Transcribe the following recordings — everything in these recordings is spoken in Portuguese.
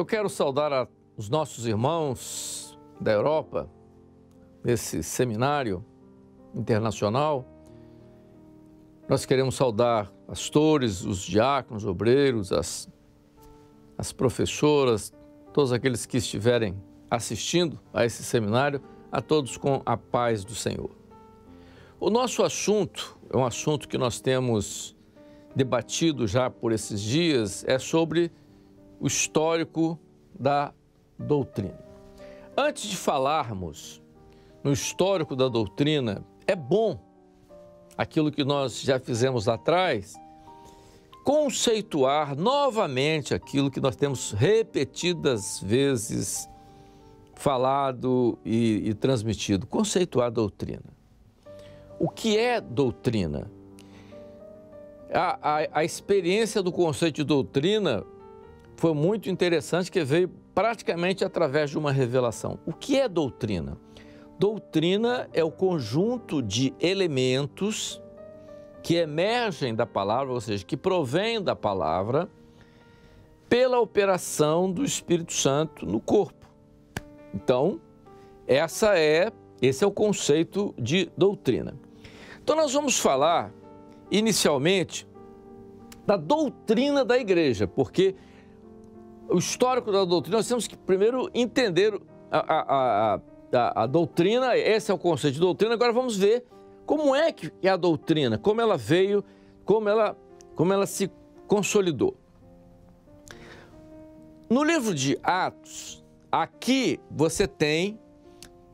Eu quero saudar os nossos irmãos da Europa, nesse seminário internacional. Nós queremos saudar pastores, os diáconos, obreiros, as professoras, todos aqueles que estiverem assistindo a esse seminário, a todos com a paz do Senhor. O nosso assunto é um assunto que nós temos debatido já por esses dias, é sobre o histórico da doutrina. Antes de falarmos no histórico da doutrina, é bom, aquilo que nós já fizemos lá atrás, conceituar novamente aquilo que nós temos repetidas vezes falado e transmitido, conceituar a doutrina. O que é doutrina? A experiência do conceito de doutrina foi muito interessante, que veio praticamente através de uma revelação. O que é doutrina? Doutrina é o conjunto de elementos que emergem da palavra, ou seja, que provém da palavra, pela operação do Espírito Santo no corpo. Então, esse é o conceito de doutrina. Então, nós vamos falar, inicialmente, da doutrina da igreja, porque o histórico da doutrina, nós temos que primeiro entender a doutrina, esse é o conceito de doutrina. Agora vamos ver como é que é a doutrina, como ela veio, como ela se consolidou. No livro de Atos, aqui você tem,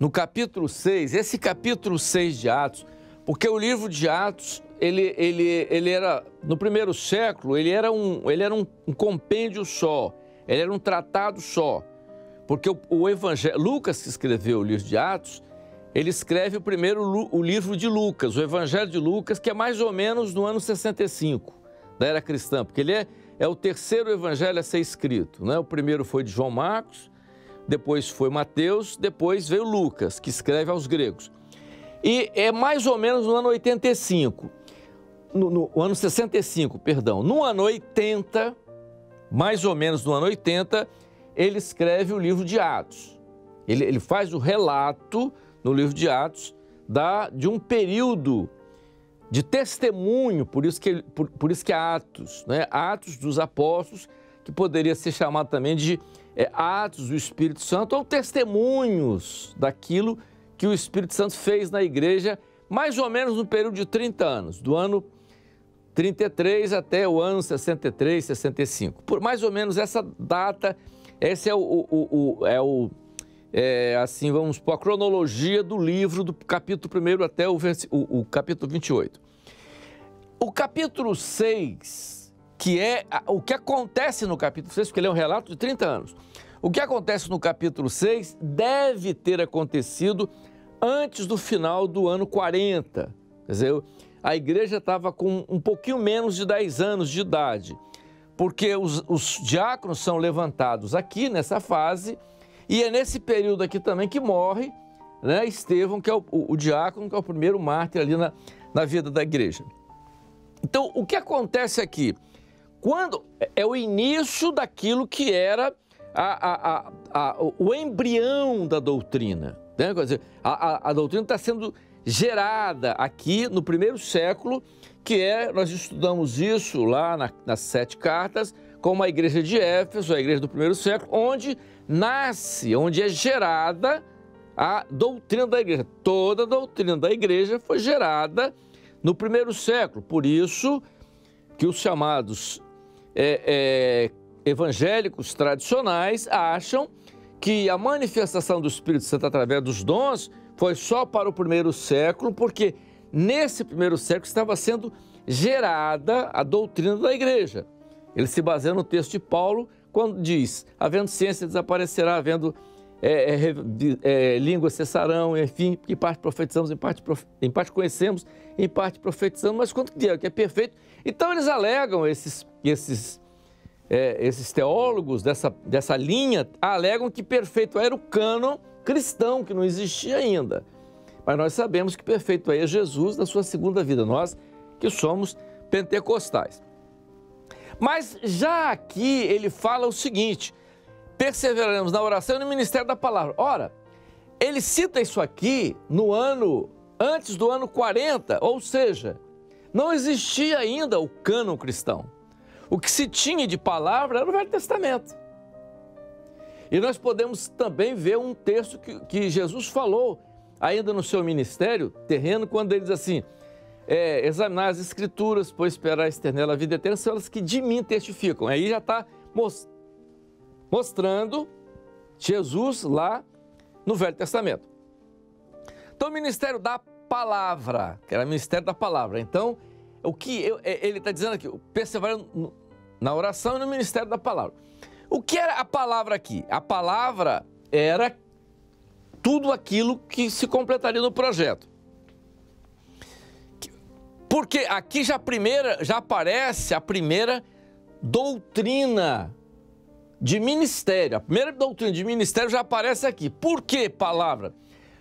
no capítulo 6, esse capítulo 6 de Atos, porque o livro de Atos, ele era, no primeiro século, ele era um compêndio só, ele era um tratado só, porque o Evangelho, Lucas, que escreveu o livro de Atos, ele escreve o livro de Lucas, o Evangelho de Lucas, que é mais ou menos no ano 65 da era cristã, porque ele é o terceiro evangelho a ser escrito, né? O primeiro foi de João Marcos, depois foi Mateus, depois veio Lucas, que escreve aos gregos. E é mais ou menos no ano 85, no ano 65, perdão. No ano 80, mais ou menos no ano 80, ele escreve o livro de Atos. Ele faz o relato no livro de Atos de um período de testemunho, por isso que Atos, né? Atos dos Apóstolos, que poderia ser chamado também de Atos do Espírito Santo, ou testemunhos daquilo que o Espírito Santo fez na igreja, mais ou menos no período de 30 anos, do ano 33 até o ano 63, 65. Por mais ou menos essa data, esse assim, vamos por a cronologia do livro, do capítulo 1 até o capítulo 28. O capítulo 6, que é o que acontece no capítulo 6, porque ele é um relato de 30 anos. O que acontece no capítulo 6 deve ter acontecido antes do final do ano 40. Quer dizer, a igreja estava com um pouquinho menos de 10 anos de idade, porque os diáconos são levantados aqui nessa fase, e é nesse período aqui também que morre, né, Estevão, que é o diácono, que é o primeiro mártir ali na vida da igreja. Então, o que acontece aqui? Quando é o início daquilo que era o embrião da doutrina, né? Quer dizer, a doutrina está sendo gerada aqui no primeiro século, nós estudamos isso lá nas 7 cartas, como a igreja de Éfeso, a igreja do primeiro século, onde é gerada a doutrina da igreja. Toda a doutrina da igreja foi gerada no primeiro século. Por isso que os chamados evangélicos tradicionais acham que a manifestação do Espírito Santo através dos dons foi só para o primeiro século, porque nesse primeiro século estava sendo gerada a doutrina da igreja. Ele se baseia no texto de Paulo, quando diz, havendo ciência desaparecerá, havendo línguas cessarão, enfim, em parte profetizamos, em parte conhecemos, em parte profetizamos, mas quanto que é perfeito. Então eles alegam, esses teólogos dessa linha, alegam que perfeito era o cânon cristão, que não existia ainda. Mas nós sabemos que perfeito é Jesus na sua segunda vida, nós que somos pentecostais. Mas já aqui ele fala o seguinte, perseveraremos na oração e no ministério da palavra. Ora, ele cita isso aqui no ano, antes do ano 40, ou seja, não existia ainda o cânon cristão. O que se tinha de palavra era o Velho Testamento. E nós podemos também ver um texto que Jesus falou ainda no seu ministério terreno, quando ele diz assim, examinar as escrituras, pois esperais ter nela a vida eterna, são elas que de mim testificam. Aí já está mostrando Jesus lá no Velho Testamento. Então, o ministério da palavra, que era o ministério da palavra. Então, o que ele está dizendo aqui, perseverando na oração e no ministério da palavra. O que era a palavra aqui? A palavra era tudo aquilo que se completaria no projeto. Porque aqui já aparece a primeira doutrina de ministério. A primeira doutrina de ministério já aparece aqui. Por que palavra?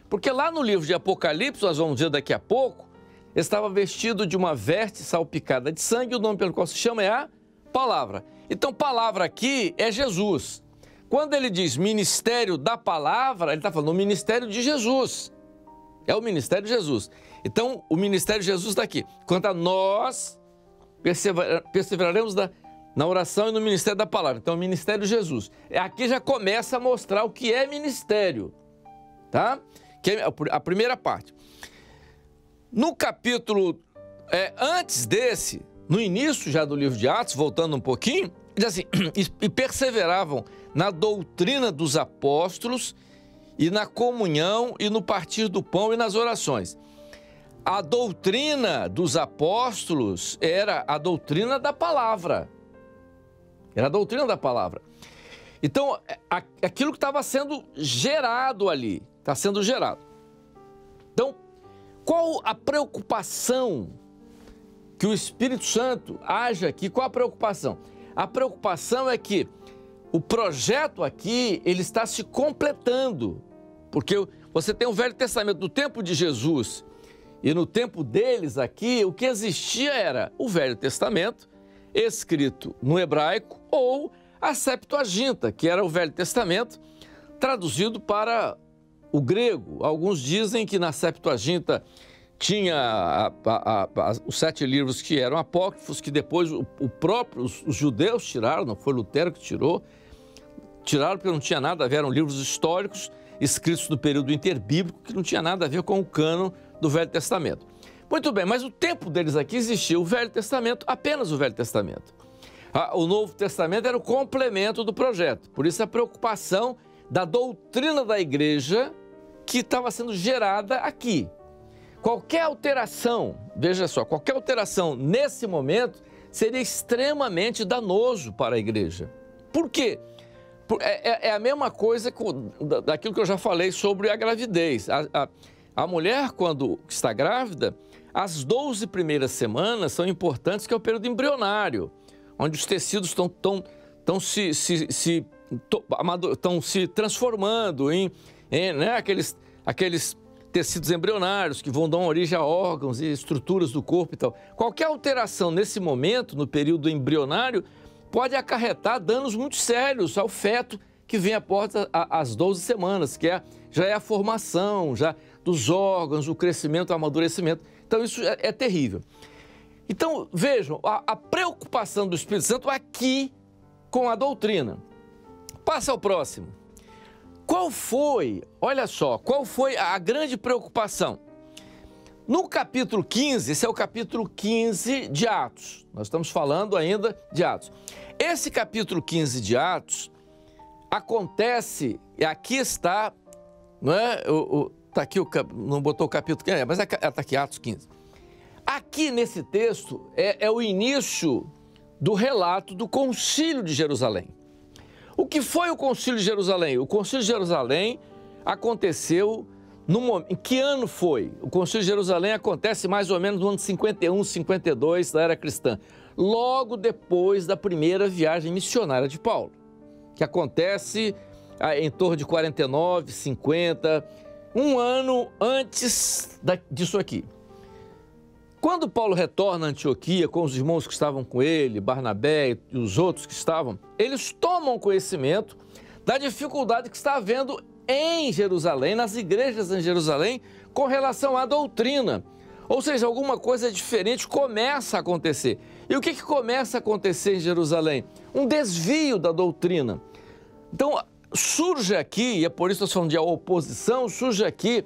Porque lá no livro de Apocalipse, nós vamos ver daqui a pouco, estava vestido de uma veste salpicada de sangue, o nome pelo qual se chama é a palavra. Então, palavra aqui é Jesus. Quando ele diz ministério da palavra, ele está falando o ministério de Jesus. É o ministério de Jesus. Então, o ministério de Jesus está aqui. Quanto a nós, perseveraremos na oração e no ministério da palavra. Então, o ministério de Jesus. Aqui já começa a mostrar o que é ministério. Tá? Que é a primeira parte. No capítulo, antes desse, no início já do livro de Atos, voltando um pouquinho, diz assim, e perseveravam na doutrina dos apóstolos e na comunhão e no partir do pão e nas orações. A doutrina dos apóstolos era a doutrina da palavra. Era a doutrina da palavra. Então, aquilo que estava sendo gerado ali, está sendo gerado. Então, qual a preocupação que o Espírito Santo age aqui? Qual a preocupação? A preocupação é que o projeto aqui, ele está se completando. Porque você tem o Velho Testamento do tempo de Jesus e no tempo deles aqui, o que existia era o Velho Testamento escrito no hebraico ou a Septuaginta, que era o Velho Testamento traduzido para o grego. Alguns dizem que na Septuaginta tinha os 7 livros que eram apócrifos, que depois os judeus tiraram, não foi Lutero que tirou, tiraram porque não tinha nada a ver, eram livros históricos escritos no período interbíblico, que não tinha nada a ver com o cânon do Velho Testamento. Muito bem, mas o tempo deles aqui existia o Velho Testamento, apenas o Velho Testamento. O Novo Testamento era o complemento do projeto, por isso a preocupação da doutrina da igreja que estava sendo gerada aqui. Qualquer alteração, veja só, qualquer alteração nesse momento seria extremamente danoso para a igreja. Por quê? É a mesma coisa daquilo que eu já falei sobre a gravidez. A mulher, quando está grávida, as 12 primeiras semanas são importantes, que é o período embrionário, onde os tecidos estão se transformando em né, aqueles tecidos embrionários que vão dar origem a órgãos e estruturas do corpo e tal. Qualquer alteração nesse momento, no período embrionário, pode acarretar danos muito sérios ao feto que vem após as 12 semanas, que já é a formação já dos órgãos, o crescimento, o amadurecimento. Então, isso é terrível. Então, vejam, a preocupação do Espírito Santo aqui com a doutrina. Passa ao próximo. Qual foi, olha só, qual foi a grande preocupação? No capítulo 15, esse é o capítulo 15 de Atos. Nós estamos falando ainda de Atos. Esse capítulo 15 de Atos acontece, e aqui está, não é? Está aqui, não botou o capítulo, mas está aqui, Atos 15. Aqui nesse texto é o início do relato do Concílio de Jerusalém. O que foi o Concílio de Jerusalém? O Concílio de Jerusalém aconteceu em que ano foi? O Concílio de Jerusalém acontece mais ou menos no ano 51, 52 da era cristã, logo depois da primeira viagem missionária de Paulo, que acontece em torno de 49, 50, um ano antes disso aqui. Quando Paulo retorna a Antioquia com os irmãos que estavam com ele, Barnabé e os outros que estavam, eles tomam conhecimento da dificuldade que está havendo em Jerusalém, nas igrejas em Jerusalém, com relação à doutrina. Ou seja, alguma coisa diferente começa a acontecer. E o que começa a acontecer em Jerusalém? Um desvio da doutrina. Então, surge aqui, e é por isso que nós falamos de oposição, surge aqui,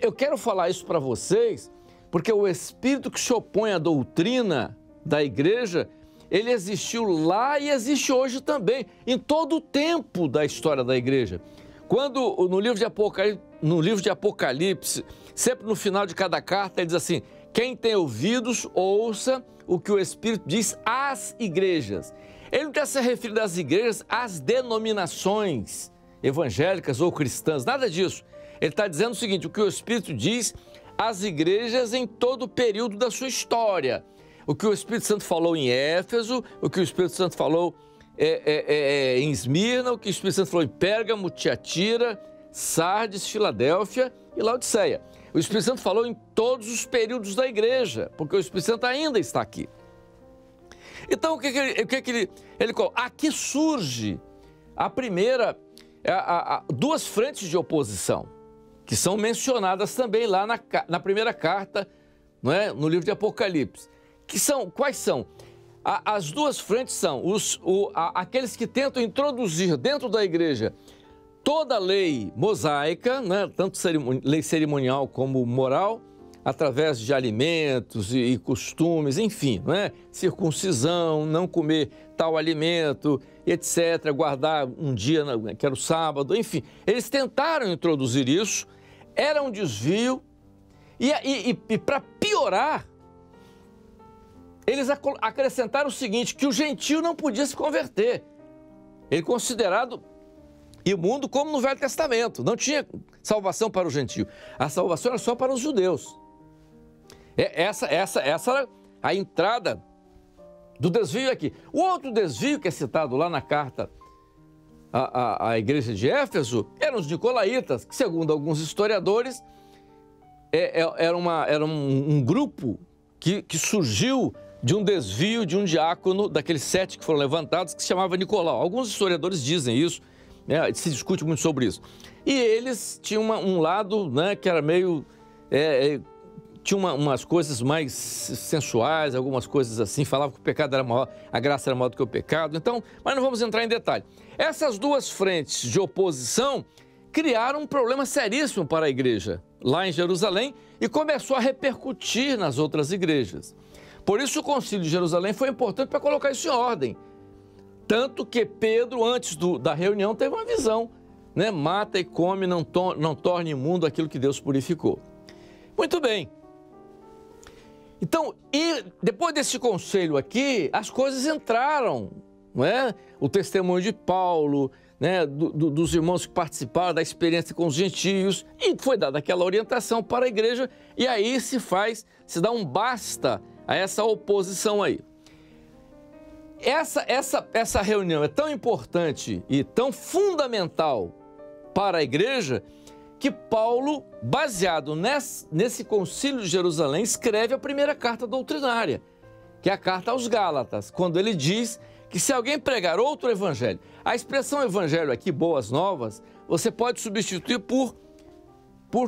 eu quero falar isso para vocês, porque o espírito que se opõe à doutrina da igreja, ele existiu lá e existe hoje também, em todo o tempo da história da igreja. Quando no livro de Apocalipse, sempre no final de cada carta, ele diz assim: quem tem ouvidos, ouça o que o Espírito diz às igrejas. Ele não está se referindo às igrejas, às denominações evangélicas ou cristãs, nada disso. Ele está dizendo o seguinte: o que o Espírito diz às igrejas em todo o período da sua história. O que o Espírito Santo falou em Éfeso, o que o Espírito Santo falou em Esmirna, o que o Espírito Santo falou em Pérgamo, Tiatira, Sardes, Filadélfia e Laodiceia. O Espírito Santo falou em todos os períodos da igreja, porque o Espírito Santo ainda está aqui. Então, o que ele coloca? Aqui surge a primeira, duas frentes de oposição, que são mencionadas também lá na primeira carta, não é? No livro de Apocalipse. Quais são? As duas frentes são aqueles que tentam introduzir dentro da igreja toda a lei mosaica, né, tanto lei cerimonial como moral, através de alimentos e costumes, enfim, não é? Circuncisão, não comer tal alimento, etc., guardar um dia, que era o sábado, enfim. Eles tentaram introduzir isso, era um desvio, e para piorar, eles acrescentaram o seguinte, que o gentio não podia se converter. Ele é considerado imundo como no Velho Testamento. Não tinha salvação para o gentio. A salvação era só para os judeus. Essa era a entrada do desvio aqui. O outro desvio que é citado lá na carta à igreja de Éfeso eram os nicolaítas, que segundo alguns historiadores era um grupo que surgiu de um desvio de um diácono, daqueles 7 que foram levantados, que se chamava Nicolau. Alguns historiadores dizem isso, né? Se discute muito sobre isso. E eles tinham um lado, né, que era meio... tinha umas coisas mais sensuais, algumas coisas assim, falavam que o pecado era maior, a graça era maior do que o pecado. Então, mas não vamos entrar em detalhe. Essas duas frentes de oposição criaram um problema seríssimo para a igreja lá em Jerusalém e começou a repercutir nas outras igrejas. Por isso o Concílio de Jerusalém foi importante para colocar isso em ordem. Tanto que Pedro, antes da reunião, teve uma visão, né? Mata e come, não torne imundo aquilo que Deus purificou. Muito bem. Então, e depois desse conselho aqui, as coisas entraram, não é? O testemunho de Paulo, né? Dos irmãos que participaram da experiência com os gentios, e foi dada aquela orientação para a igreja, e aí se dá um basta a essa oposição aí. Essa reunião é tão importante e tão fundamental para a igreja que Paulo, baseado nesse concílio de Jerusalém, escreve a primeira carta doutrinária, que é a carta aos Gálatas, quando ele diz que se alguém pregar outro evangelho, a expressão evangelho aqui, boas novas, você pode substituir por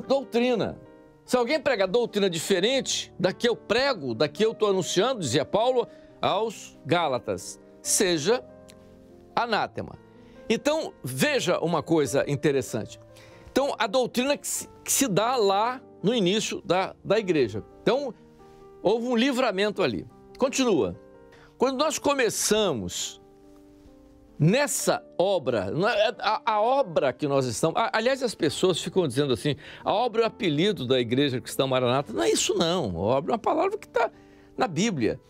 doutrina. Se alguém pregar doutrina diferente da que eu prego, da que eu estou anunciando, dizia Paulo aos Gálatas, seja anátema. Então, veja uma coisa interessante. Então, a doutrina que se dá lá no início da igreja. Então, houve um livramento ali. Continua. Quando nós começamos nessa obra, a obra que nós estamos... Aliás, as pessoas ficam dizendo assim, a obra é o apelido da Igreja Cristã Maranata. Não é isso não, a obra é uma palavra que está na Bíblia.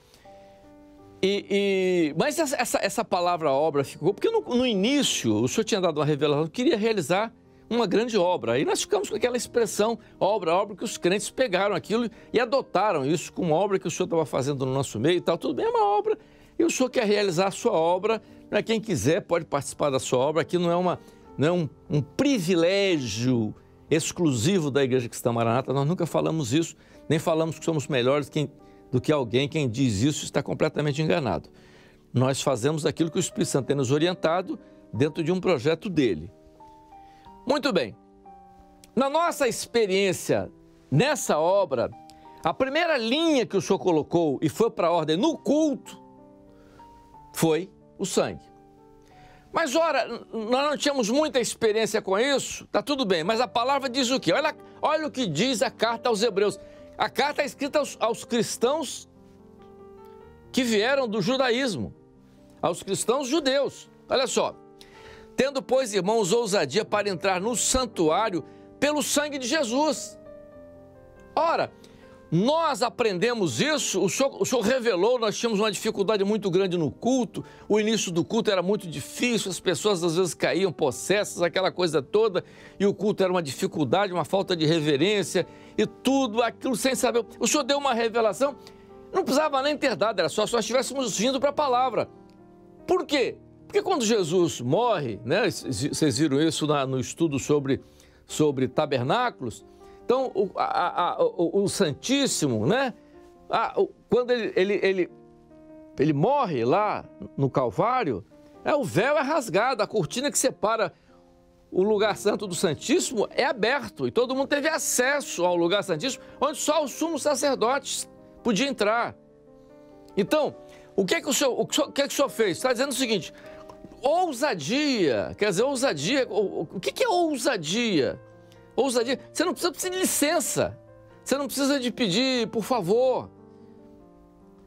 Mas essa palavra obra ficou... Porque no início, o Senhor tinha dado uma revelação, queria realizar uma grande obra. Aí nós ficamos com aquela expressão, obra, que os crentes pegaram aquilo e adotaram isso como obra que o Senhor estava fazendo no nosso meio e tal. Tudo bem, é uma obra, e o Senhor quer realizar a sua obra. Quem quiser pode participar da sua obra. Aqui não é um privilégio exclusivo da Igreja Cristã Maranata. Nós nunca falamos isso, nem falamos que somos melhores do que alguém. Quem diz isso está completamente enganado. Nós fazemos aquilo que o Espírito Santo tem nos orientado dentro de um projeto dele. Muito bem. Na nossa experiência nessa obra, a primeira linha que o Senhor colocou e foi para a ordem no culto foi o sangue. Mas, ora, nós não tínhamos muita experiência com isso, tá tudo bem, mas a palavra diz o quê? Olha o que diz a carta aos Hebreus. A carta é escrita aos cristãos que vieram do judaísmo, aos cristãos judeus. Olha só. Tendo, pois, irmãos, ousadia para entrar no santuário pelo sangue de Jesus. Ora, nós aprendemos isso, o Senhor revelou, nós tínhamos uma dificuldade muito grande no culto, o início do culto era muito difícil, as pessoas às vezes caíam possessas, aquela coisa toda, e o culto era uma dificuldade, uma falta de reverência, e tudo aquilo sem saber. O Senhor deu uma revelação, não precisava nem ter dado, era só se nós estivéssemos vindo para a palavra. Por quê? Porque quando Jesus morre, né, vocês viram isso no estudo sobre tabernáculos, então o Santíssimo, né, quando ele morre lá no Calvário, o véu é rasgado, a cortina que separa o lugar santo do Santíssimo é aberto, e todo mundo teve acesso ao lugar santíssimo, onde só os sumos sacerdotes podiam entrar. Então, o que o Senhor fez? Está dizendo o seguinte: ousadia, quer dizer, ousadia, o que é ousadia? Ousadia, você não precisa de licença, você não precisa de pedir por favor.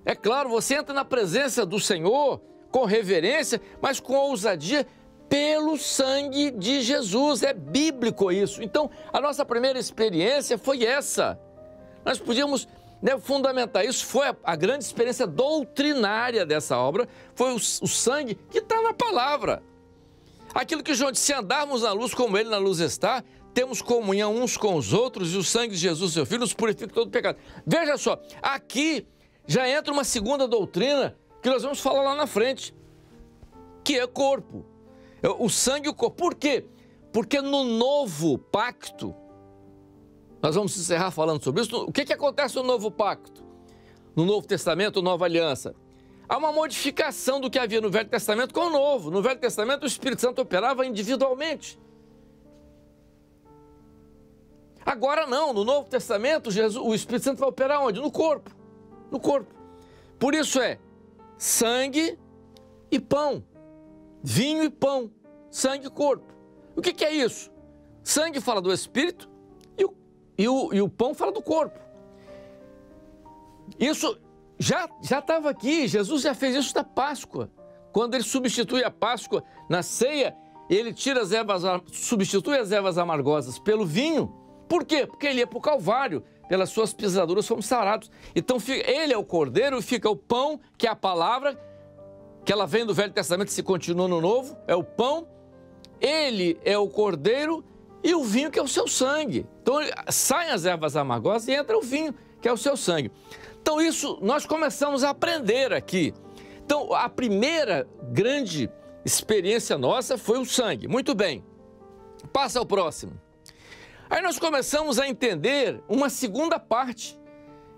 É claro, você entra na presença do Senhor com reverência, mas com ousadia pelo sangue de Jesus, é bíblico isso. Então, a nossa primeira experiência foi essa. Nós podíamos fundamentar isso, foi a grande experiência doutrinária dessa obra, foi o sangue que está na palavra. Aquilo que João disse: se andarmos na luz como ele na luz está, temos comunhão uns com os outros, e o sangue de Jesus, seu Filho, nos purifica de todo pecado. Veja só, aqui já entra uma segunda doutrina que nós vamos falar lá na frente, que é corpo. O sangue e o corpo. Por quê? Porque no novo pacto, nós vamos encerrar falando sobre isso. O que acontece no novo pacto? No Novo Testamento, nova aliança. Há uma modificação do que havia no Velho Testamento com o Novo. No Velho Testamento, o Espírito Santo operava individualmente. Agora não, no Novo Testamento, o Espírito Santo vai operar onde? No corpo. No corpo. Por isso é sangue e pão. Vinho e pão. Sangue e corpo. O que é isso? Sangue fala do Espírito e o pão fala do corpo. Isso já estava aqui, Jesus já fez isso na Páscoa. Quando ele substitui a Páscoa na ceia, ele tira substitui as ervas amargosas pelo vinho. Por quê? Porque ele ia para o Calvário, pelas suas pisaduras fomos sarados. Então ele é o cordeiro e fica o pão, que é a palavra, que ela vem do Velho Testamento e se continua no Novo, é o pão. Ele é o cordeiro e o vinho, que é o seu sangue. Então saem as ervas amargosas e entra o vinho, que é o seu sangue. Então isso nós começamos a aprender aqui. Então a primeira grande experiência nossa foi o sangue. Muito bem, passa ao próximo. Aí nós começamos a entender uma segunda parte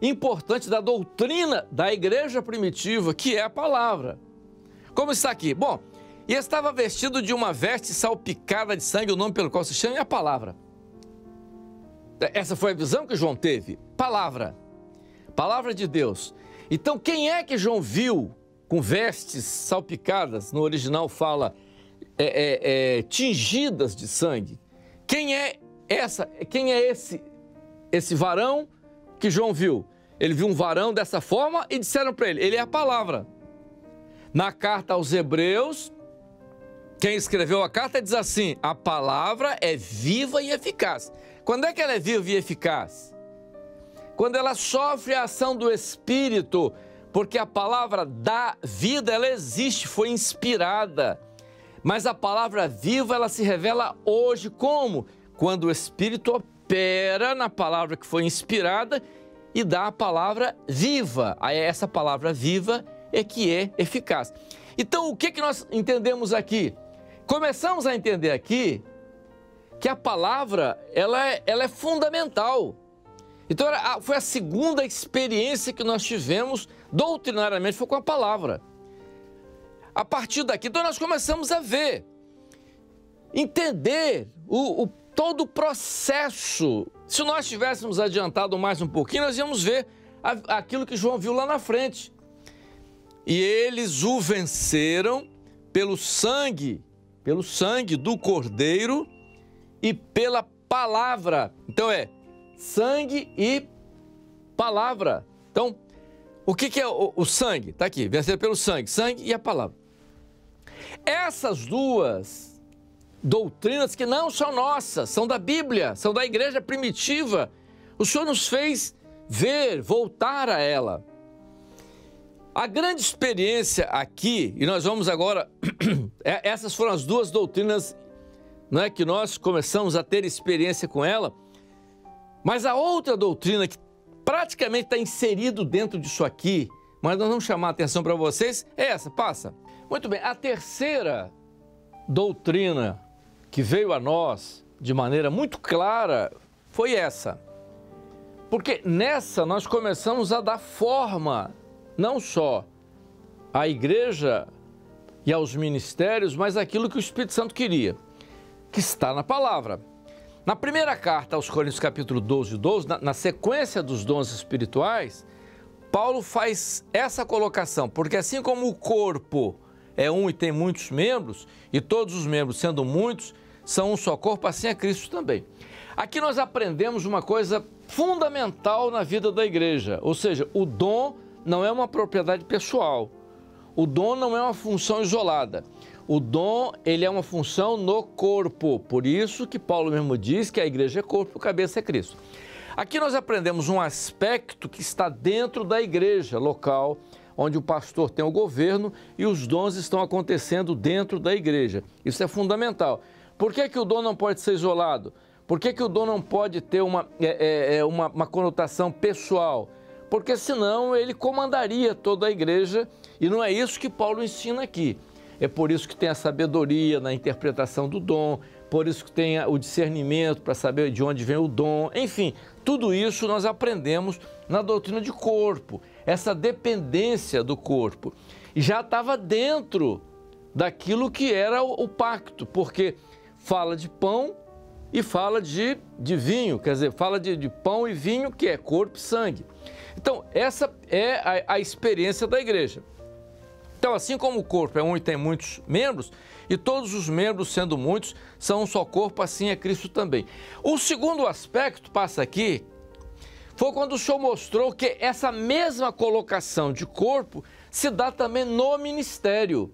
importante da doutrina da igreja primitiva, que é a palavra. Como está aqui? Bom, e estava vestido de uma veste salpicada de sangue, o nome pelo qual se chama é a palavra. Essa foi a visão que João teve. Palavra. Palavra de Deus. Então, quem é que João viu com vestes salpicadas? No original fala tingidas de sangue. Quem é esse varão que João viu? Ele viu um varão dessa forma e disseram para ele é a palavra. Na carta aos Hebreus, quem escreveu a carta diz assim: a palavra é viva e eficaz. Quando é que ela é viva e eficaz? Quando ela sofre a ação do Espírito, porque a palavra dá vida, ela existe, foi inspirada. Mas a palavra viva, ela se revela hoje como? Quando o Espírito opera na palavra que foi inspirada e dá a palavra viva. Aí essa palavra viva é que é eficaz. Então, o que nós entendemos aqui? Começamos a entender aqui que a palavra, ela é fundamental. Então, foi a segunda experiência que nós tivemos, doutrinariamente, foi com a palavra. A partir daqui, então, nós começamos a ver entender todo o processo. Se nós tivéssemos adiantado mais um pouquinho, nós íamos ver aquilo que João viu lá na frente. E eles o venceram pelo sangue do Cordeiro e pela palavra. Então sangue e palavra. Então, o que é o sangue? Está aqui, vencer pelo sangue e a palavra. Essas duas doutrinas que não são nossas, são da Bíblia, são da igreja primitiva. O Senhor nos fez ver, voltar a ela. A grande experiência aqui, e nós vamos agora, essas foram as duas doutrinas, não é, que nós começamos a ter experiência com ela, mas a outra doutrina que praticamente está inserido dentro disso aqui, mas nós vamos chamar a atenção para vocês, é essa, passa. Muito bem, a terceira doutrina que veio a nós de maneira muito clara foi essa. Porque nessa nós começamos a dar forma, não só à igreja e aos ministérios, mas aquilo que o Espírito Santo queria, que está na palavra. Na primeira carta aos Coríntios, capítulo 12, na sequência dos dons espirituais, Paulo faz essa colocação, porque assim como o corpo é um e tem muitos membros, e todos os membros, sendo muitos, são um só corpo, assim é Cristo também. Aqui nós aprendemos uma coisa fundamental na vida da igreja, ou seja, o dom não é uma propriedade pessoal, o dom não é uma função isolada, o dom ele é uma função no corpo, por isso que Paulo mesmo diz que a igreja é corpo, a cabeça é Cristo. Aqui nós aprendemos um aspecto que está dentro da igreja local, onde o pastor tem o governo e os dons estão acontecendo dentro da igreja. Isso é fundamental. Por que o dom não pode ser isolado? Por que o dom não pode ter uma conotação pessoal? Porque senão ele comandaria toda a igreja e não é isso que Paulo ensina aqui. É por isso que tem a sabedoria na interpretação do dom, por isso que tem o discernimento para saber de onde vem o dom. Enfim, tudo isso nós aprendemos na doutrina de corpo, essa dependência do corpo. E já estava dentro daquilo que era o pacto, porque fala de pão e fala de vinho, quer dizer, fala de pão e vinho, que é corpo e sangue. Então, essa é a experiência da igreja. Então, assim como o corpo é um e tem muitos membros, e todos os membros, sendo muitos, são um só corpo, assim é Cristo também. O segundo aspecto, passa aqui, foi quando o Senhor mostrou que essa mesma colocação de corpo se dá também no ministério.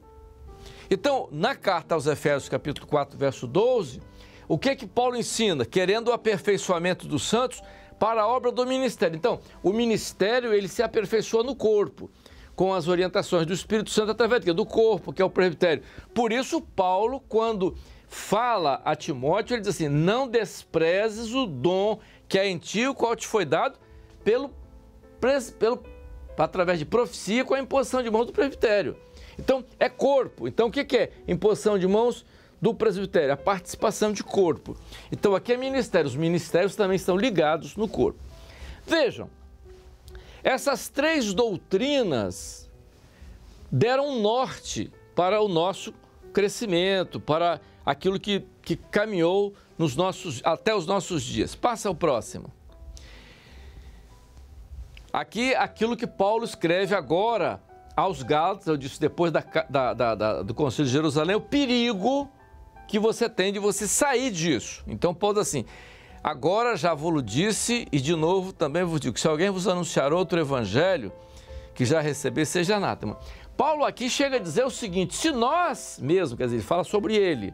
Então, na carta aos Efésios, capítulo 4, verso 12, o que Paulo ensina? Querendo o aperfeiçoamento dos santos para a obra do ministério. Então, o ministério, ele se aperfeiçoa no corpo, com as orientações do Espírito Santo através do corpo, que é o presbitério. Por isso, Paulo, quando fala a Timóteo, ele diz assim, não desprezes o dom que é em ti, o qual te foi dado através de profecia com a imposição de mãos do presbitério. Então, é corpo. Então, o que é imposição de mãos do presbitério? A participação de corpo. Então, aqui é ministério. Os ministérios também estão ligados no corpo. Vejam, essas três doutrinas deram um norte para o nosso crescimento, para aquilo que caminhou até os nossos dias. Passa ao próximo. Aqui, aquilo que Paulo escreve agora aos Gálatas, eu disse depois do Concílio de Jerusalém, o perigo que você tem de você sair disso. Então, Paulo diz assim, agora já vos disse e de novo também vos digo, que se alguém vos anunciar outro evangelho que já receber, seja anátema. Paulo aqui chega a dizer o seguinte, se nós mesmo, quer dizer, ele fala sobre ele,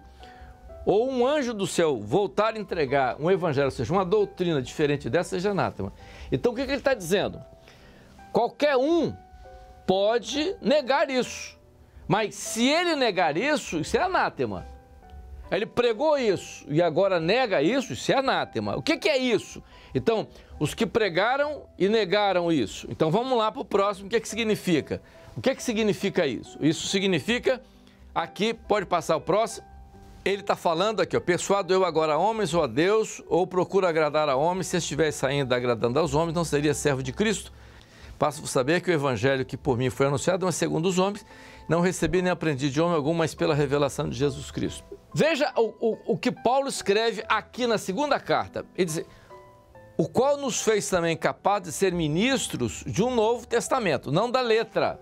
ou um anjo do céu voltar a entregar um evangelho, ou seja, uma doutrina diferente dessa, seja anátema. Então, o que ele está dizendo? Qualquer um pode negar isso, mas se ele negar isso, isso é anátema. Ele pregou isso e agora nega isso, isso é anátema. O que é isso? Então, os que pregaram e negaram isso. Então, vamos lá para o próximo, o que significa? O que significa isso? Isso significa, aqui, pode passar o próximo, ele está falando aqui, ó, persuado eu agora a homens ou a Deus, ou procuro agradar a homens, se estiver saindo agradando aos homens, não seria servo de Cristo. Faço-vos saber que o evangelho que por mim foi anunciado não é segundo os homens, não recebi nem aprendi de homem algum, mas pela revelação de Jesus Cristo. Veja o que Paulo escreve aqui na segunda carta. Ele diz, o qual nos fez também capazes de ser ministros de um novo testamento, não da letra.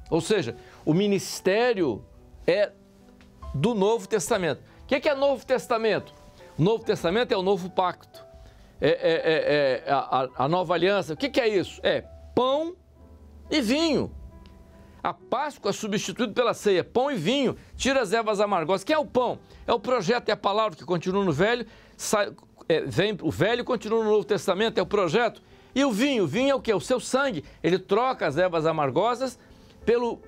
Ou seja, o ministério é do Novo Testamento. O que é Novo Testamento? O Novo Testamento é o novo pacto, a nova aliança. O que é isso? É pão e vinho. A Páscoa é substituída pela ceia, pão e vinho, tira as ervas amargosas. Que é o pão? É o projeto, é a palavra que continua no Velho, vem o Velho e continua no Novo Testamento, é o projeto. E o vinho é o quê? O seu sangue. Ele troca as ervas amargosas pelo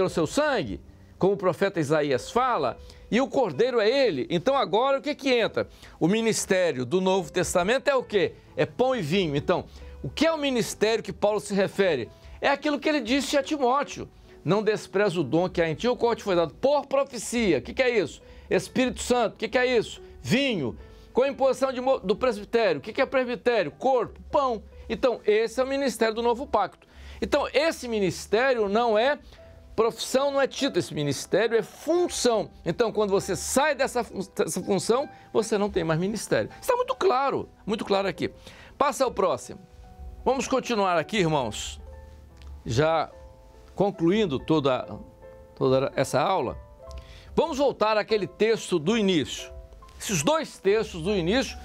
seu sangue, como o profeta Isaías fala, e o cordeiro é ele. Então agora o que entra? O ministério do Novo Testamento é o quê? É pão e vinho. Então, o que é o ministério que Paulo se refere? É aquilo que ele disse a Timóteo. Não despreza o dom que há em ti, o qual te foi dado por profecia. O que é isso? Espírito Santo. O que é isso? Vinho. Com a imposição do presbitério. O que é presbitério? Corpo, pão. Então, esse é o ministério do novo pacto. Então, esse ministério não é profissão, não é título. Esse ministério é função. Então, quando você sai dessa função, você não tem mais ministério. Está muito claro aqui. Passa ao próximo. Vamos continuar aqui, irmãos. Já concluindo toda essa aula, vamos voltar àquele texto do início. Esses dois textos do início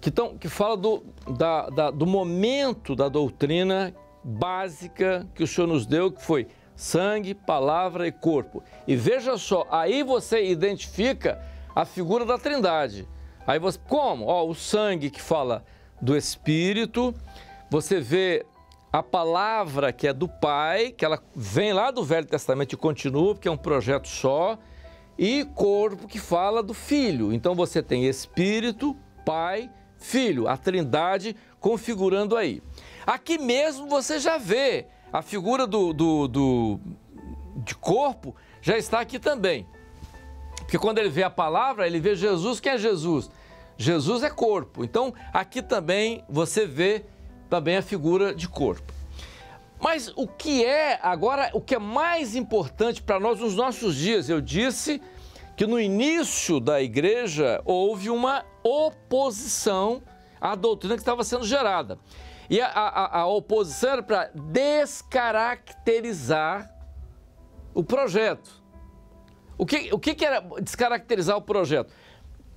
que falam do momento da doutrina básica que o Senhor nos deu, que foi sangue, palavra e corpo. E veja só, aí você identifica a figura da Trindade. Aí você, como? O sangue que fala do Espírito, você vê a palavra que é do Pai, que ela vem lá do Velho Testamento e continua, porque é um projeto só, e corpo que fala do Filho. Então você tem Espírito, Pai, Filho, a Trindade configurando aí. Aqui mesmo você já vê a figura de corpo, já está aqui também. Porque quando ele vê a palavra, ele vê Jesus. Quem é Jesus? Jesus é corpo. Então aqui também você vê também a figura de corpo. Mas o que é mais importante para nós nos nossos dias? Eu disse que no início da igreja houve uma oposição à doutrina que estava sendo gerada. E a oposição era para descaracterizar o projeto. O que era descaracterizar o projeto?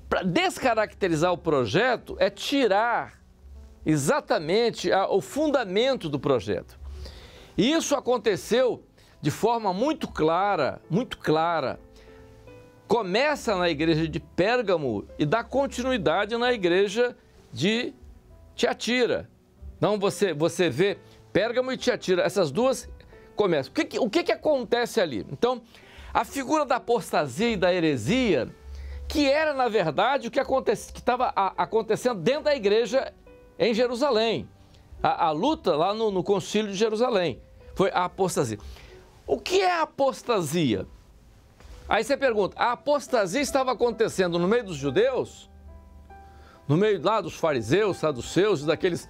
Para descaracterizar o projeto é tirar exatamente o fundamento do projeto. E isso aconteceu de forma muito clara, muito clara. Começa na igreja de Pérgamo e dá continuidade na igreja de Tiatira. Então você vê Pérgamo e Tiatira, essas duas começam. O que acontece ali? Então, a figura da apostasia e da heresia, que era, na verdade, o que estava acontecendo dentro da igreja em Jerusalém. A luta lá no concílio de Jerusalém foi a apostasia. O que é a apostasia? Aí você pergunta, a apostasia estava acontecendo no meio dos judeus? No meio lá dos fariseus, saduceus, daquelas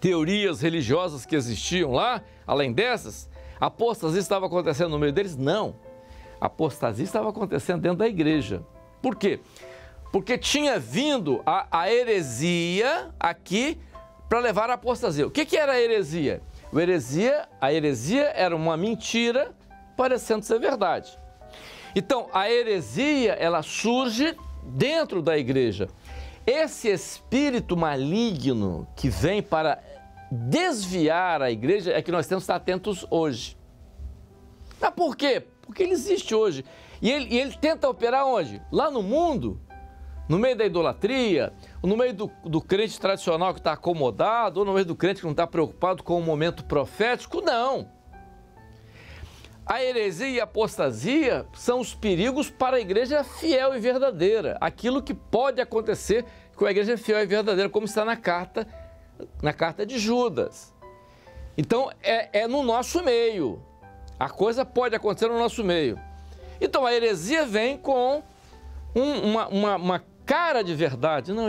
teorias religiosas que existiam lá, além dessas? A apostasia estava acontecendo no meio deles? Não. A apostasia estava acontecendo dentro da igreja. Por quê? Porque tinha vindo a heresia aqui para levar a apostasia. O que era a heresia? A heresia era uma mentira parecendo ser verdade. Então, a heresia, ela surge dentro da igreja. Esse espírito maligno que vem para desviar a igreja é que nós temos que estar atentos hoje. Mas por quê? Porque ele existe hoje. E ele tenta operar onde? Lá no mundo, no meio da idolatria, no meio do crente tradicional que está acomodado, ou no meio do crente que não está preocupado com o momento profético, não. A heresia e a apostasia são os perigos para a igreja fiel e verdadeira. Aquilo que pode acontecer com a igreja fiel e verdadeira, como está na carta de Judas. Então, é no nosso meio. A coisa pode acontecer no nosso meio. Então, a heresia vem com uma cara de verdade. Não,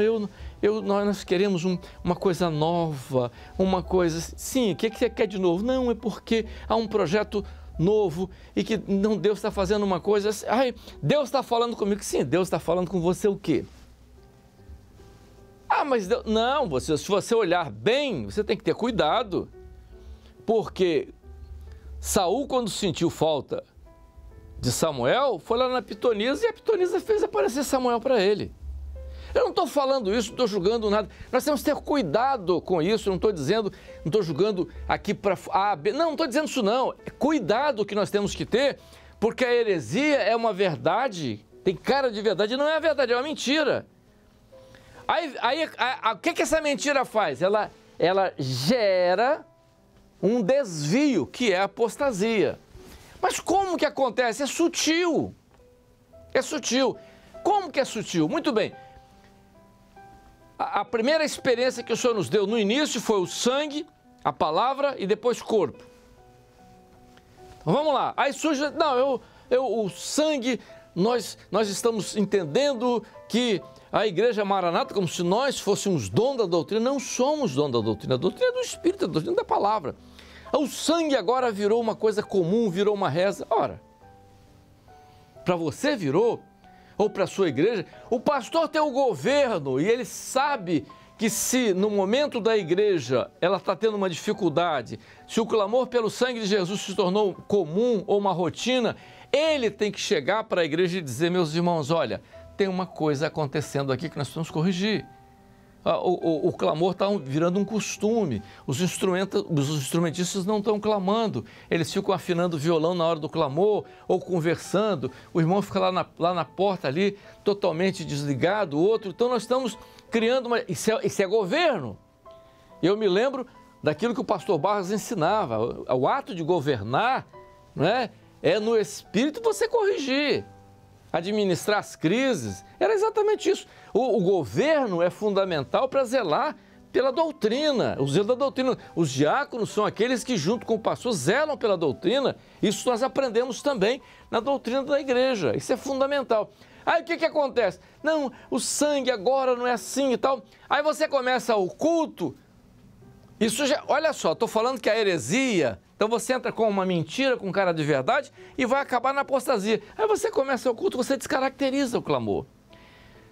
nós queremos uma coisa nova, uma coisa... Sim, o que você quer de novo? Não, é porque há um projeto novo e que não, Deus está fazendo uma coisa... Ai, Deus está falando comigo. Sim, Deus está falando com você o quê? Ah, mas Deus... Não, se você olhar bem, você tem que ter cuidado. Porque Saul, quando sentiu falta de Samuel, foi lá na pitonisa e a pitonisa fez aparecer Samuel para ele. Eu não estou falando isso, não estou julgando nada. Nós temos que ter cuidado com isso. Não estou julgando aqui para A, B. Não estou dizendo isso não. É cuidado que nós temos que ter, porque a heresia é uma verdade, tem cara de verdade, não é a verdade, é uma mentira. O que essa mentira faz? Ela gera um desvio, que é a apostasia. Mas como que acontece? É sutil. É sutil. Como que é sutil? Muito bem. A primeira experiência que o Senhor nos deu no início foi o sangue, a palavra e depois corpo. Então, vamos lá. Aí surge... Não, o sangue, nós estamos entendendo que a igreja Maranata, como se nós fôssemos dono da doutrina. Não somos dono da doutrina. A doutrina é do Espírito, a doutrina da palavra. O sangue agora virou uma coisa comum, virou uma reza. Ora, para você virou, ou para a sua igreja, o pastor tem o governo e ele sabe que se no momento da igreja ela está tendo uma dificuldade, se o clamor pelo sangue de Jesus se tornou comum ou uma rotina, ele tem que chegar para a igreja e dizer, meus irmãos, olha, tem uma coisa acontecendo aqui que nós precisamos corrigir. O clamor está virando um costume, os instrumentistas não estão clamando, eles ficam afinando o violão na hora do clamor ou conversando, o irmão fica lá na porta ali, totalmente desligado, o outro, então nós estamos criando uma... Isso é governo. Eu me lembro daquilo que o pastor Barros ensinava, o ato de governar, não é? É no espírito você corrigir, administrar as crises, era exatamente isso. O governo é fundamental para zelar pela doutrina, o zelo da doutrina. Os diáconos são aqueles que, junto com o pastor, zelam pela doutrina. Isso nós aprendemos também na doutrina da igreja. Isso é fundamental. Aí o que acontece? Não, o sangue agora não é assim e tal. Aí você começa o culto. Isso já, olha só, estou falando que a heresia... Então você entra com uma mentira, com cara de verdade e vai acabar na apostasia. Aí você começa o culto, você descaracteriza o clamor.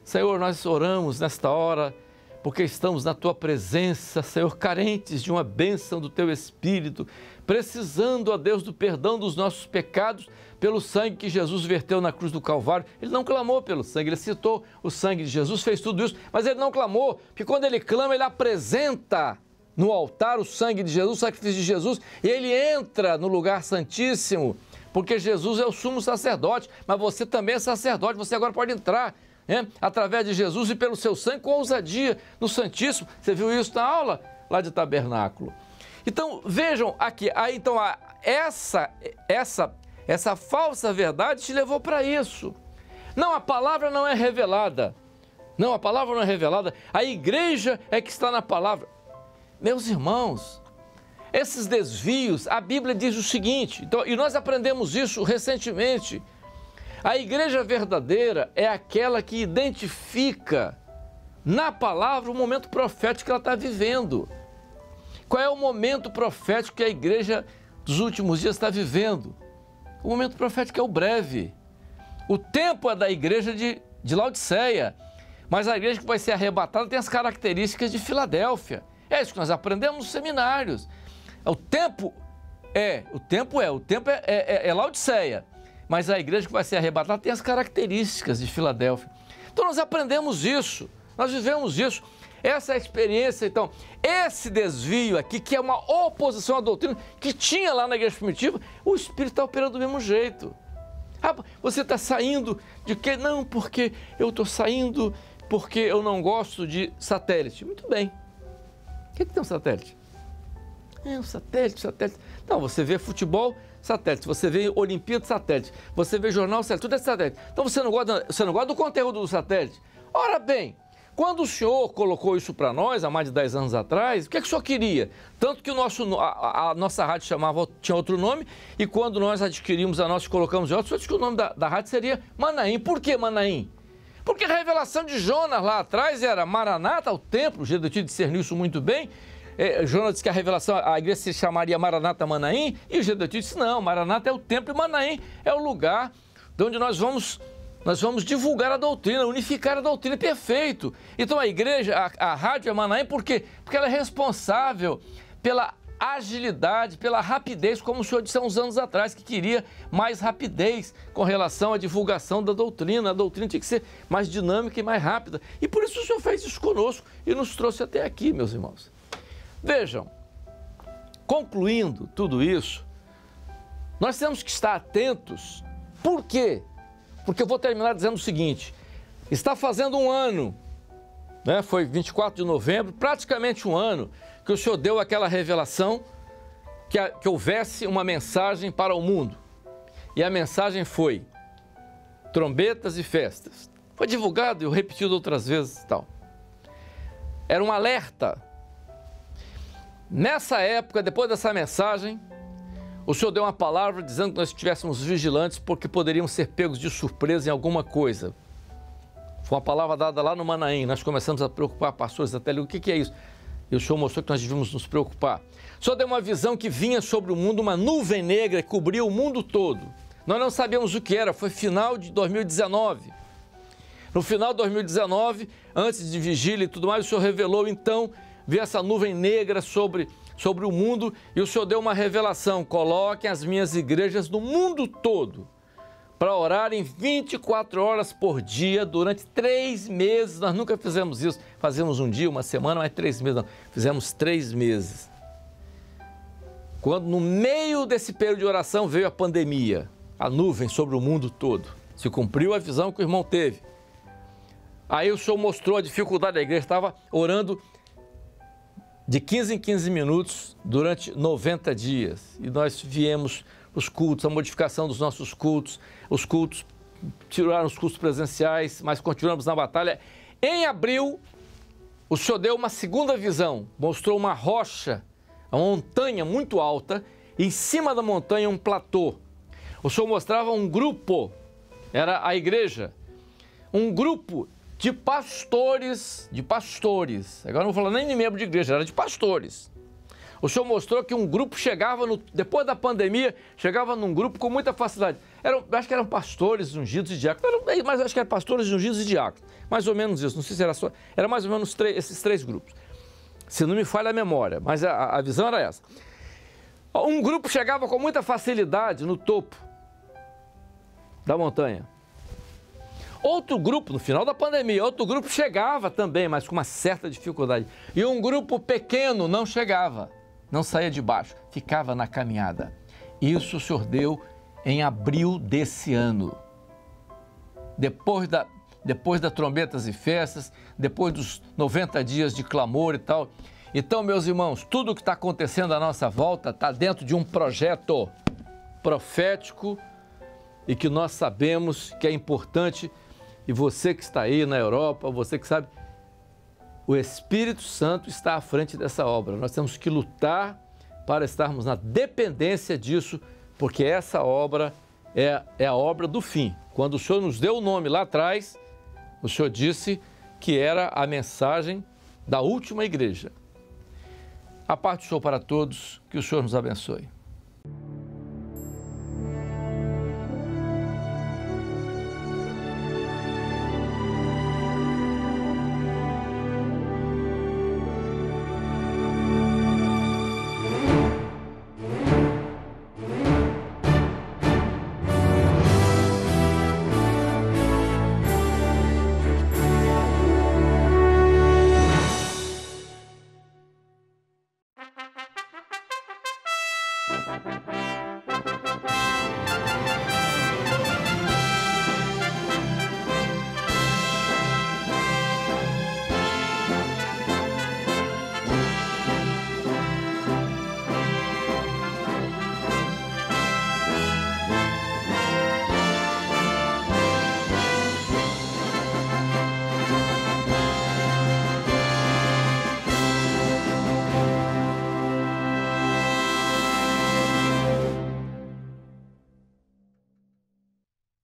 Senhor, nós oramos nesta hora porque estamos na Tua presença, Senhor, carentes de uma bênção do Teu Espírito, precisando, ó Deus, do perdão dos nossos pecados pelo sangue que Jesus verteu na cruz do Calvário. Ele não clamou pelo sangue, ele citou o sangue de Jesus, fez tudo isso, mas ele não clamou, porque quando ele clama, ele apresenta no altar o sangue de Jesus, o sacrifício de Jesus, e ele entra no lugar santíssimo, porque Jesus é o sumo sacerdote, mas você também é sacerdote, você agora pode entrar, né, através de Jesus e pelo seu sangue com ousadia no Santíssimo. Você viu isso na aula lá de Tabernáculo? Então, vejam aqui, então essa falsa verdade te levou para isso. Não, a palavra não é revelada. Não, a palavra não é revelada. A igreja é que está na palavra. Meus irmãos, esses desvios, a Bíblia diz o seguinte, então, e nós aprendemos isso recentemente, a igreja verdadeira é aquela que identifica na palavra o momento profético que ela está vivendo. Qual é o momento profético que a igreja dos últimos dias está vivendo? O momento profético é o breve. O tempo é da igreja de Laodiceia, mas a igreja que vai ser arrebatada tem as características de Filadélfia. É isso que nós aprendemos nos seminários. O tempo é Laodiceia, mas a igreja que vai ser arrebatada tem as características de Filadélfia. Então nós aprendemos isso, nós vivemos isso. Essa é a experiência, então, esse desvio aqui, que é uma oposição à doutrina, que tinha lá na igreja primitiva, o Espírito está operando do mesmo jeito. Ah, você está saindo de quê? Não, porque eu estou saindo porque eu não gosto de satélite. Muito bem. O que tem um satélite? É um satélite. Não, você vê futebol, satélite. Você vê Olimpíada, satélite. Você vê jornal, satélite. Tudo é satélite. Então você não gosta do conteúdo do satélite? Ora bem, quando o senhor colocou isso para nós, há mais de 10 anos atrás, o que é que o senhor queria? Tanto que a nossa rádio tinha outro nome, e quando nós adquirimos a nossa e colocamos em outro, o senhor disse que o nome da rádio seria Manaim. Por que Manaim? Porque a revelação de Jonas lá atrás era Maranata, o templo, o Gedeuti discerniu isso muito bem. Jonas disse que a igreja se chamaria Maranata Manaim, e o Gedeuti disse, não, Maranata é o templo e Manaim é o lugar de onde nós vamos divulgar a doutrina, unificar a doutrina, perfeito. Então a igreja, a rádio é Manaim, por quê? Porque ela é responsável pela agilidade, pela rapidez, como o senhor disse há uns anos atrás, que queria mais rapidez com relação à divulgação da doutrina. A doutrina tinha que ser mais dinâmica e mais rápida. E por isso o senhor fez isso conosco e nos trouxe até aqui, meus irmãos. Vejam, concluindo tudo isso, nós temos que estar atentos. Por quê? Porque eu vou terminar dizendo o seguinte, está fazendo um ano, né? Foi 24 de novembro, praticamente um ano, que o Senhor deu aquela revelação que houvesse uma mensagem para o mundo. E a mensagem foi trombetas e festas. Foi divulgado e eu repetido outras vezes e tal. Era um alerta. Nessa época, depois dessa mensagem, o Senhor deu uma palavra dizendo que nós estivéssemos vigilantes porque poderíamos ser pegos de surpresa em alguma coisa. Foi uma palavra dada lá no Manaim. Nós começamos a preocupar pastores até ali. O que é isso? E o Senhor mostrou que nós devíamos nos preocupar. O Senhor deu uma visão que vinha sobre o mundo, uma nuvem negra que cobria o mundo todo. Nós não sabíamos o que era, foi final de 2019. No final de 2019, antes de vigília e tudo mais, o Senhor revelou, então, veio essa nuvem negra sobre o mundo e o Senhor deu uma revelação. Coloquem as minhas igrejas no mundo todo para orarem 24 horas por dia durante 3 meses. Nós nunca fizemos isso. Fazemos um dia, uma semana, mas 3 meses não. Fizemos 3 meses. Quando no meio desse período de oração veio a pandemia, a nuvem sobre o mundo todo. Se cumpriu a visão que o irmão teve. Aí o Senhor mostrou a dificuldade da igreja. Estava orando de 15 em 15 minutos durante 90 dias. E nós viemos os cultos, a modificação dos nossos cultos, os cultos, tiraram os cultos presenciais, mas continuamos na batalha. Em abril, o Senhor deu uma segunda visão, mostrou uma rocha, uma montanha muito alta, e em cima da montanha um platô. O Senhor mostrava um grupo, era a igreja, um grupo de pastores, agora não vou falar nem de membro de igreja, era de pastores. O Senhor mostrou que um grupo chegava, depois da pandemia, chegava num grupo com muita facilidade. Acho que eram pastores, ungidos e diáconos, mas acho que eram pastores, ungidos e diáconos. Mais ou menos isso, não sei se era só, era mais ou menos esses 3 grupos. Se não me falha a memória, mas a visão era essa. Um grupo chegava com muita facilidade no topo da montanha. Outro grupo, no final da pandemia, outro grupo chegava também, mas com uma certa dificuldade. E um grupo pequeno não chegava. Não saía de baixo, ficava na caminhada. Isso o Senhor deu em abril desse ano. Depois das trombetas e festas, depois dos 90 dias de clamor e tal. Então, meus irmãos, tudo o que está acontecendo à nossa volta está dentro de um projeto profético e que nós sabemos que é importante. E você que está aí na Europa, você que sabe, o Espírito Santo está à frente dessa obra. Nós temos que lutar para estarmos na dependência disso, porque essa obra é a obra do fim. Quando o Senhor nos deu o nome lá atrás, o Senhor disse que era a mensagem da última igreja. A paz do Senhor para todos, que o Senhor nos abençoe.